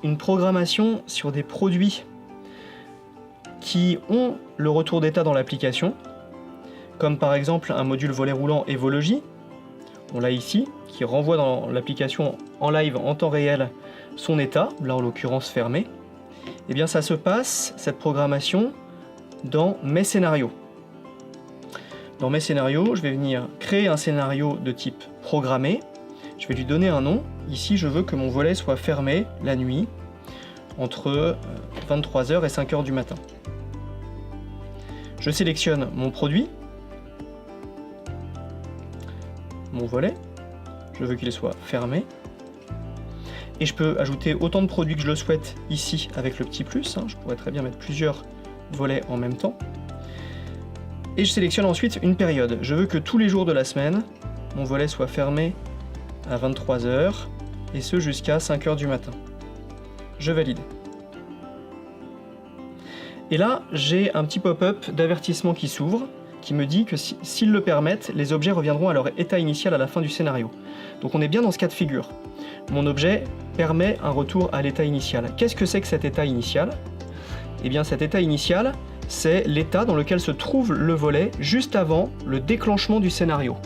une programmation sur des produits qui ont le retour d'état dans l'application, comme par exemple un module volet roulant Evology, on l'a ici, qui renvoie dans l'application en live en temps réel son état, là en l'occurrence fermé. Et bien ça se passe, cette programmation, dans mes scénarios. Dans mes scénarios, je vais venir créer un scénario de type programmé. Je vais lui donner un nom. Ici, je veux que mon volet soit fermé la nuit entre 23h et 5h du matin. Je sélectionne mon produit, mon volet. Je veux qu'il soit fermé. Et je peux ajouter autant de produits que je le souhaite ici avec le petit plus. Je pourrais très bien mettre plusieurs volets en même temps. Et je sélectionne ensuite une période. Je veux que tous les jours de la semaine, mon volet soit fermé à 23h, et ce jusqu'à 5h du matin. Je valide. Et là, j'ai un petit pop-up d'avertissement qui s'ouvre, qui me dit que s'ils le permettent, les objets reviendront à leur état initial à la fin du scénario. Donc on est bien dans ce cas de figure. Mon objet permet un retour à l'état initial. Qu'est-ce que c'est que cet état initial? Eh bien cet état initial, c'est l'état dans lequel se trouve le volet juste avant le déclenchement du scénario.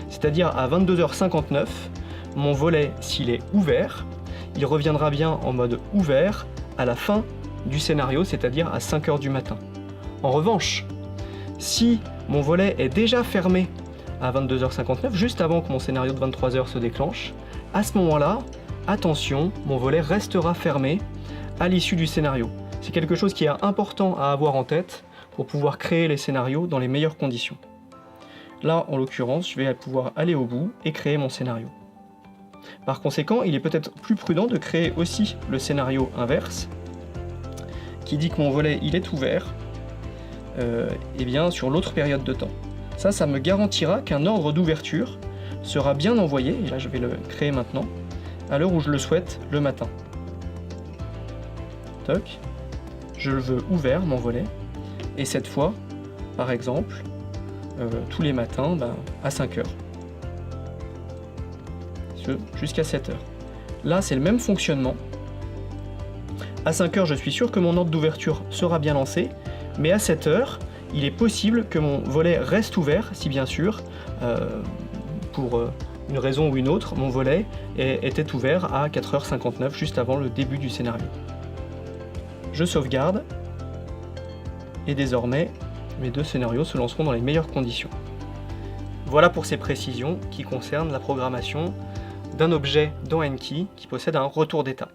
C'est-à-dire à 22h59, mon volet, s'il est ouvert, il reviendra bien en mode ouvert à la fin du scénario, c'est-à-dire à 5h du matin. En revanche, si mon volet est déjà fermé à 22h59, juste avant que mon scénario de 23h se déclenche, à ce moment-là, attention, mon volet restera fermé à l'issue du scénario. C'est quelque chose qui est important à avoir en tête pour pouvoir créer les scénarios dans les meilleures conditions. Là, en l'occurrence, je vais pouvoir aller au bout et créer mon scénario. Par conséquent, il est peut-être plus prudent de créer aussi le scénario inverse, qui dit que mon volet il est ouvert et bien, sur l'autre période de temps. Ça me garantira qu'un ordre d'ouverture sera bien envoyé, et là je vais le créer maintenant, à l'heure où je le souhaite, le matin. Toc. Je le veux ouvert, mon volet, et cette fois, par exemple, tous les matins, à 5h. Jusqu'à 7h. Là, c'est le même fonctionnement. À 5h, je suis sûr que mon ordre d'ouverture sera bien lancé, mais à 7h, il est possible que mon volet reste ouvert, si bien sûr, pour une raison ou une autre, mon volet était ouvert à 4h59, juste avant le début du scénario. Je sauvegarde, et désormais, mes deux scénarios se lanceront dans les meilleures conditions. Voilà pour ces précisions qui concernent la programmation d'un objet dans Enki qui possède un retour d'état.